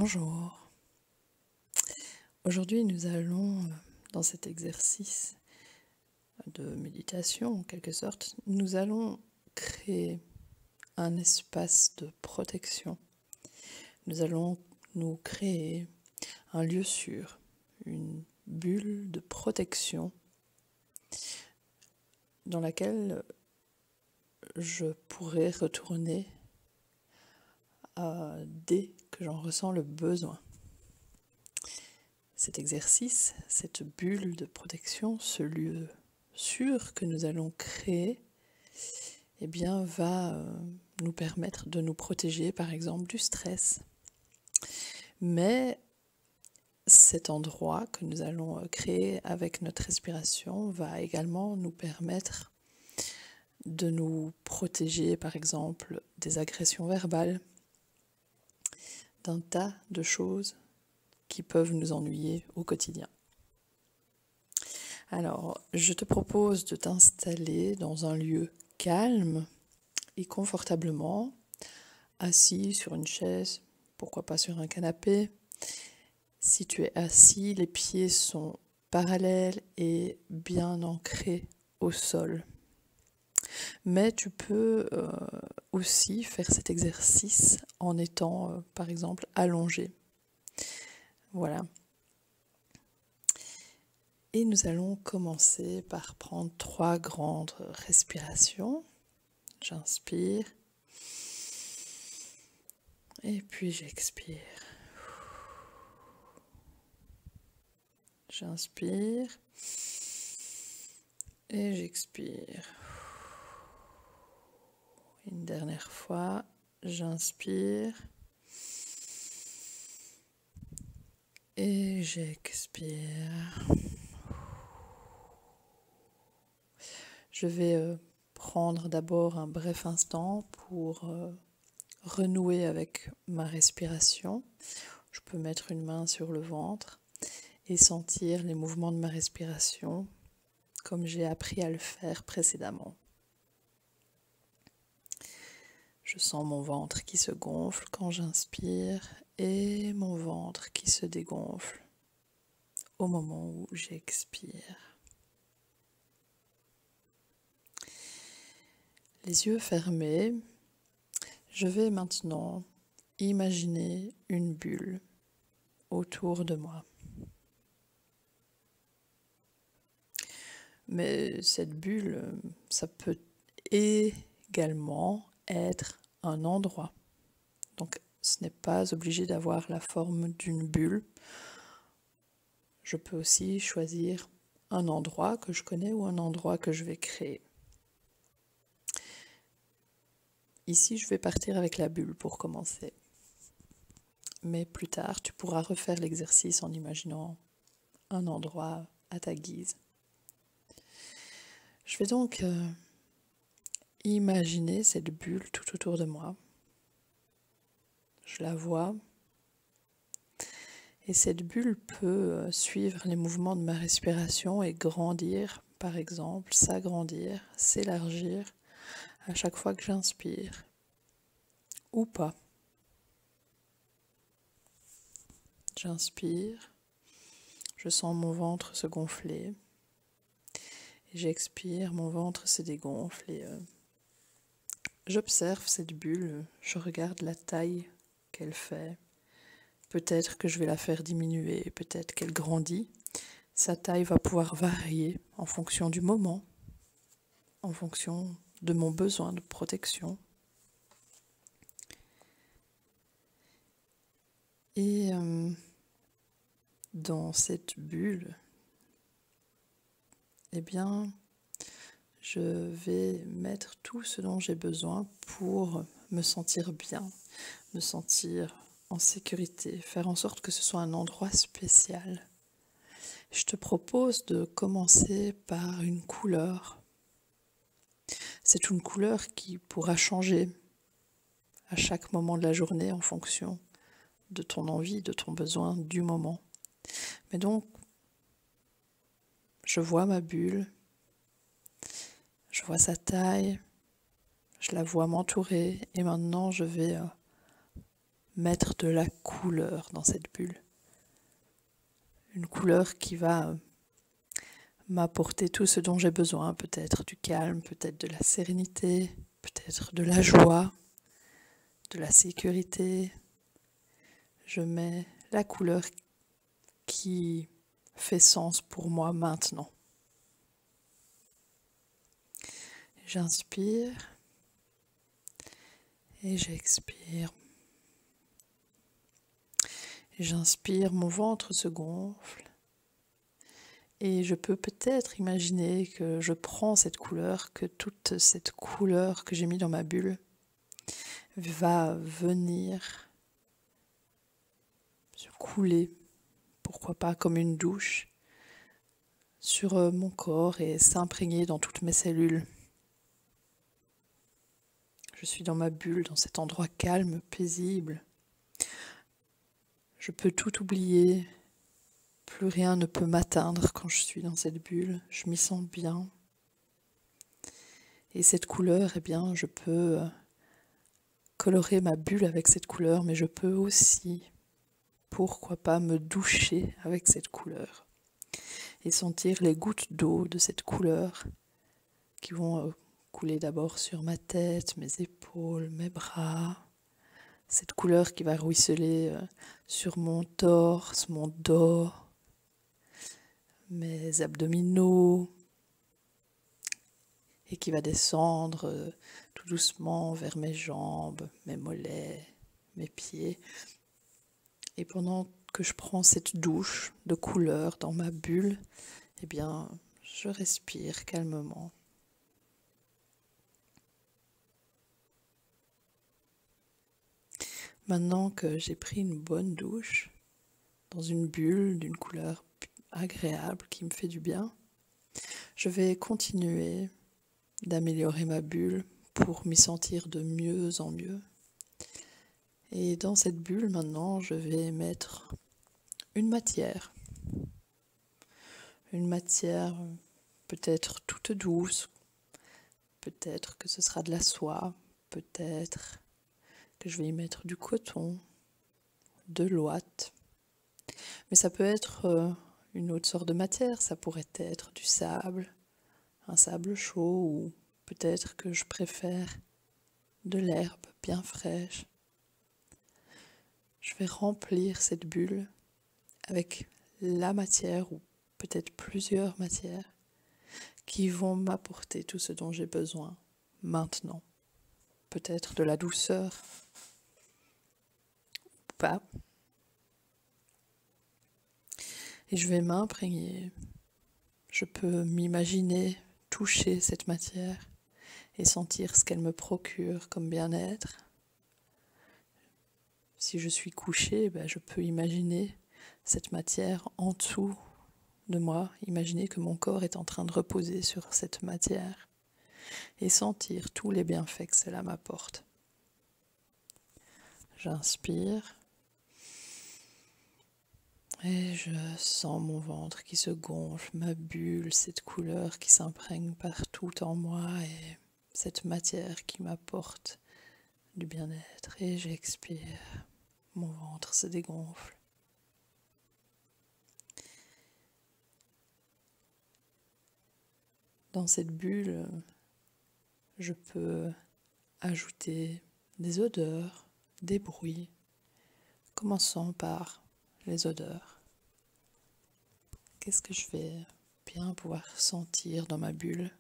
Bonjour. Aujourd'hui, nous allons, dans cet exercice de méditation, en quelque sorte, nous allons créer un espace de protection. Nous allons nous créer un lieu sûr, une bulle de protection dans laquelle je pourrai retourner dès que j'en ressens le besoin. Cet exercice, cette bulle de protection, ce lieu sûr que nous allons créer, eh bien, va nous permettre de nous protéger, par exemple, du stress. Mais cet endroit que nous allons créer avec notre respiration va également nous permettre de nous protéger, par exemple, des agressions verbales, d'un tas de choses qui peuvent nous ennuyer au quotidien. Alors, je te propose de t'installer dans un lieu calme et confortablement, assis sur une chaise, pourquoi pas sur un canapé. Si tu es assis, les pieds sont parallèles et bien ancrés au sol. Mais tu peux aussi faire cet exercice en étant, par exemple, allongé. Voilà. Et nous allons commencer par prendre 3 grandes respirations. J'inspire. Et puis j'expire. J'inspire. Et j'expire. Une dernière fois, j'inspire. Et j'expire. Je vais prendre d'abord un bref instant pour renouer avec ma respiration. Je peux mettre une main sur le ventre et sentir les mouvements de ma respiration comme j'ai appris à le faire précédemment. Je sens mon ventre qui se gonfle quand j'inspire et mon ventre qui se dégonfle au moment où j'expire. Les yeux fermés, je vais maintenant imaginer une bulle autour de moi. Mais cette bulle, ça peut également être un endroit. Donc ce n'est pas obligé d'avoir la forme d'une bulle. Je peux aussi choisir un endroit que je connais ou un endroit que je vais créer. Ici, je vais partir avec la bulle pour commencer. Mais plus tard, tu pourras refaire l'exercice en imaginant un endroit à ta guise. Je vais donc imaginer cette bulle tout autour de moi. Je la vois. Et cette bulle peut suivre les mouvements de ma respiration et grandir, par exemple, s'agrandir, s'élargir à chaque fois que j'inspire. Ou pas. J'inspire, je sens mon ventre se gonfler. Et j'expire, mon ventre se dégonfle et j'observe cette bulle, je regarde la taille qu'elle fait. Peut-être que je vais la faire diminuer, peut-être qu'elle grandit. Sa taille va pouvoir varier en fonction du moment, en fonction de mon besoin de protection. Et dans cette bulle, eh bien, je vais mettre tout ce dont j'ai besoin pour me sentir bien, me sentir en sécurité, faire en sorte que ce soit un endroit spécial. Je te propose de commencer par une couleur. C'est une couleur qui pourra changer à chaque moment de la journée en fonction de ton envie, de ton besoin, du moment. Mais donc, je vois ma bulle, je vois sa taille, je la vois m'entourer et maintenant je vais mettre de la couleur dans cette bulle. Une couleur qui va m'apporter tout ce dont j'ai besoin, peut-être du calme, peut-être de la sérénité, peut-être de la joie, de la sécurité. Je mets la couleur qui fait sens pour moi maintenant. J'inspire et j'expire. J'inspire, mon ventre se gonfle et je peux peut-être imaginer que je prends cette couleur, que toute cette couleur que j'ai mis dans ma bulle va venir se couler, pourquoi pas comme une douche, sur mon corps et s'imprégner dans toutes mes cellules. Je suis dans ma bulle, dans cet endroit calme, paisible. Je peux tout oublier, plus rien ne peut m'atteindre quand je suis dans cette bulle, je m'y sens bien. Et cette couleur, eh bien, je peux colorer ma bulle avec cette couleur, mais je peux aussi, pourquoi pas, me doucher avec cette couleur et sentir les gouttes d'eau de cette couleur qui vont couler d'abord sur ma tête, mes épaules, mes bras. Cette couleur qui va ruisseler sur mon torse, mon dos, mes abdominaux, et qui va descendre tout doucement vers mes jambes, mes mollets, mes pieds. Et pendant que je prends cette douche de couleur dans ma bulle, eh bien, je respire calmement. Maintenant que j'ai pris une bonne douche, dans une bulle d'une couleur agréable qui me fait du bien, je vais continuer d'améliorer ma bulle pour m'y sentir de mieux en mieux. Et dans cette bulle, maintenant, je vais mettre une matière peut-être toute douce, peut-être que ce sera de la soie, peut-être que je vais y mettre du coton, de l'ouate. Mais ça peut être une autre sorte de matière, ça pourrait être du sable, un sable chaud, ou peut-être que je préfère de l'herbe bien fraîche. Je vais remplir cette bulle avec la matière, ou peut-être plusieurs matières, qui vont m'apporter tout ce dont j'ai besoin maintenant. Peut-être de la douceur, ou pas. Et je vais m'imprégner. Je peux m'imaginer toucher cette matière et sentir ce qu'elle me procure comme bien-être. Si je suis couchée, je peux imaginer cette matière en dessous de moi, imaginer que mon corps est en train de reposer sur cette matière et sentir tous les bienfaits que cela m'apporte. J'inspire et je sens mon ventre qui se gonfle, ma bulle, cette couleur qui s'imprègne partout en moi et cette matière qui m'apporte du bien-être. Et j'expire, mon ventre se dégonfle. Dans cette bulle, je peux ajouter des odeurs, des bruits, commençant par les odeurs. Qu'est-ce que je vais bien pouvoir sentir dans ma bulle?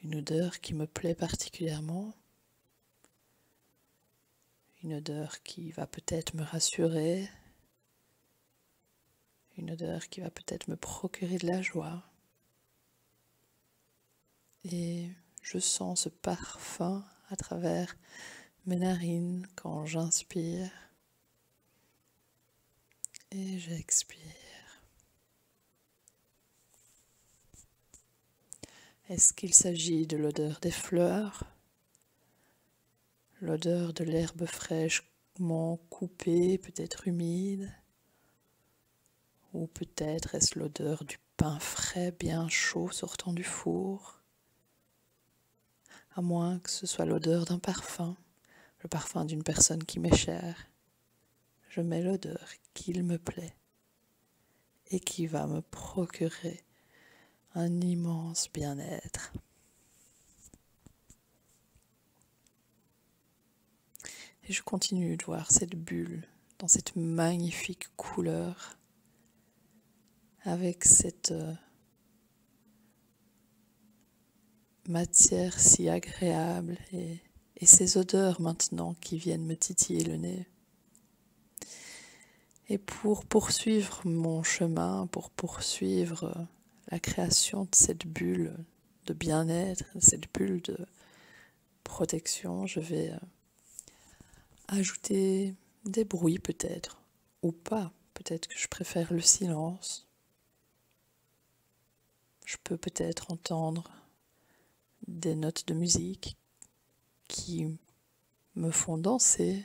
Une odeur qui me plaît particulièrement, une odeur qui va peut-être me rassurer, une odeur qui va peut-être me procurer de la joie. Et je sens ce parfum à travers mes narines quand j'inspire et j'expire. Est-ce qu'il s'agit de l'odeur des fleurs, l'odeur de l'herbe fraîchement coupée, peut-être humide, ou peut-être est-ce l'odeur du pain frais bien chaud sortant du four, à moins que ce soit l'odeur d'un parfum, le parfum d'une personne qui m'est chère. Je mets l'odeur qu'il me plaît et qui va me procurer un immense bien-être. Et je continue de voir cette bulle dans cette magnifique couleur, avec cette matière si agréable et ces odeurs maintenant qui viennent me titiller le nez. Et pour poursuivre mon chemin, pour poursuivre la création de cette bulle de bien-être, cette bulle de protection, je vais ajouter des bruits peut-être, ou pas. Peut-être que je préfère le silence. Je peux peut-être entendre des notes de musique qui me font danser,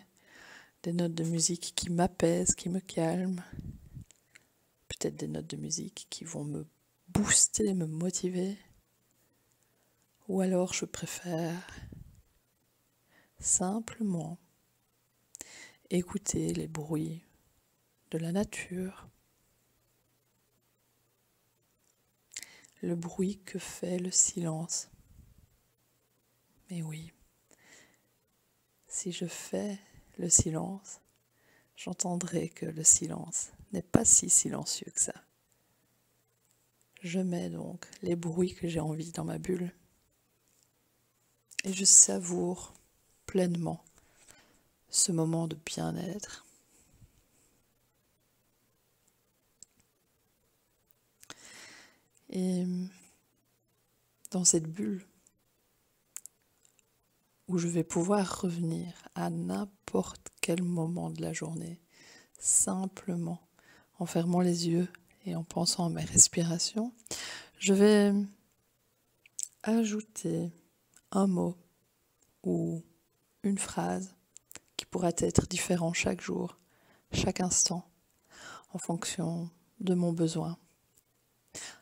des notes de musique qui m'apaisent, qui me calment, peut-être des notes de musique qui vont me booster, me motiver, ou alors je préfère simplement écouter les bruits de la nature, le bruit que fait le silence. Mais oui, si je fais le silence, j'entendrai que le silence n'est pas si silencieux que ça. Je mets donc les bruits que j'ai envie dans ma bulle et je savoure pleinement ce moment de bien-être. Et dans cette bulle où je vais pouvoir revenir à n'importe quel moment de la journée, simplement en fermant les yeux et en pensant à mes respirations, je vais ajouter un mot ou une phrase qui pourra être différent chaque jour, chaque instant, en fonction de mon besoin.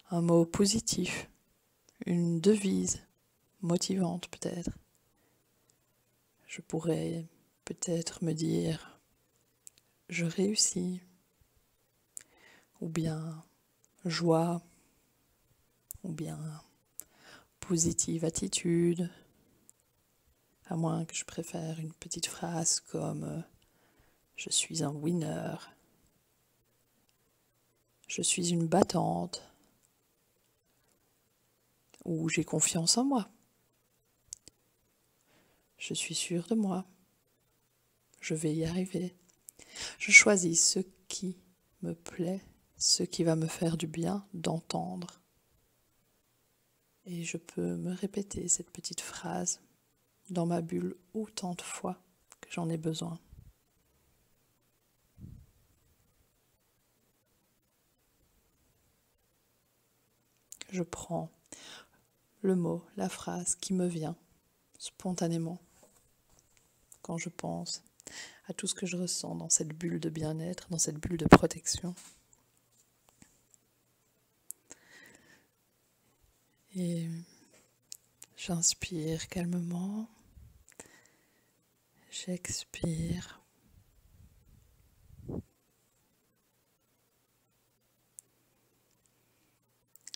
Un mot positif, une devise motivante peut-être. Je pourrais peut-être me dire « je réussis » ou bien « joie » ou bien « positive attitude », à moins que je préfère une petite phrase comme « je suis un winner », « je suis une battante » ou « j'ai confiance en moi ». Je suis sûre de moi. Je vais y arriver. Je choisis ce qui me plaît, ce qui va me faire du bien d'entendre. Et je peux me répéter cette petite phrase dans ma bulle autant de fois que j'en ai besoin. Je prends le mot, la phrase qui me vient spontanément quand je pense à tout ce que je ressens dans cette bulle de bien-être, dans cette bulle de protection. Et j'inspire calmement, j'expire.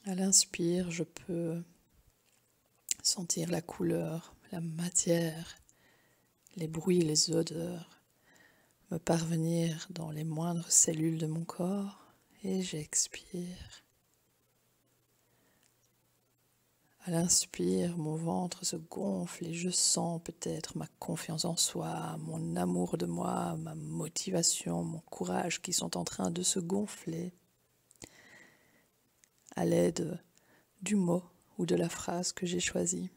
À l'inspire, je peux sentir la couleur, la matière, les bruits, les odeurs me parvenir dans les moindres cellules de mon corps et j'expire. À l'inspire, mon ventre se gonfle et je sens peut-être ma confiance en soi, mon amour de moi, ma motivation, mon courage qui sont en train de se gonfler à l'aide du mot ou de la phrase que j'ai choisie.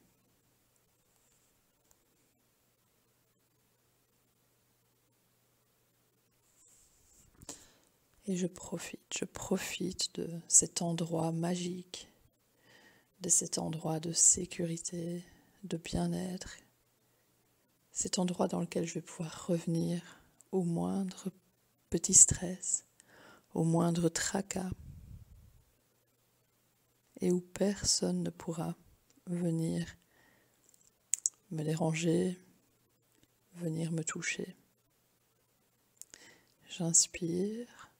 Et je profite de cet endroit magique, de cet endroit de sécurité, de bien-être, cet endroit dans lequel je vais pouvoir revenir au moindre petit stress, au moindre tracas, et où personne ne pourra venir me déranger, venir me toucher. J'inspire,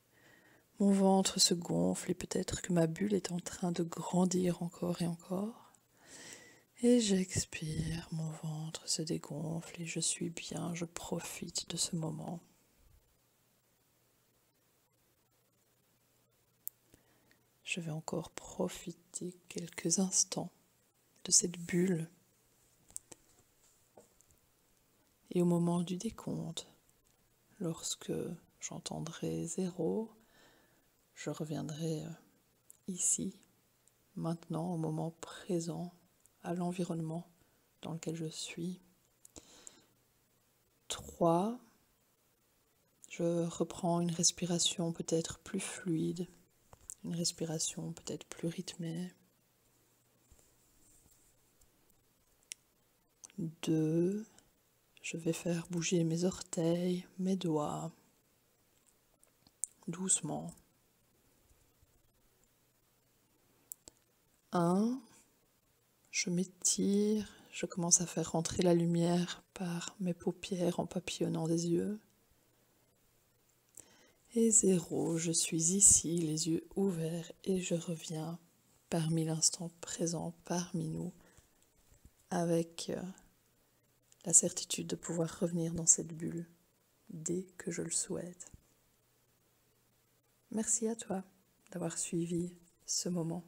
mon ventre se gonfle et peut-être que ma bulle est en train de grandir encore et encore. Et j'expire, mon ventre se dégonfle et je suis bien, je profite de ce moment. Je vais encore profiter quelques instants de cette bulle. Et au moment du décompte, lorsque j'entendrai 0, je reviendrai ici, maintenant, au moment présent, à l'environnement dans lequel je suis. 3, je reprends une respiration peut-être plus fluide, une respiration peut-être plus rythmée. 2, je vais faire bouger mes orteils, mes doigts, doucement. 1, je m'étire, je commence à faire rentrer la lumière par mes paupières en papillonnant des yeux. Et 0, je suis ici, les yeux ouverts, et je reviens parmi l'instant présent, parmi nous, avec la certitude de pouvoir revenir dans cette bulle dès que je le souhaite. Merci à toi d'avoir suivi ce moment.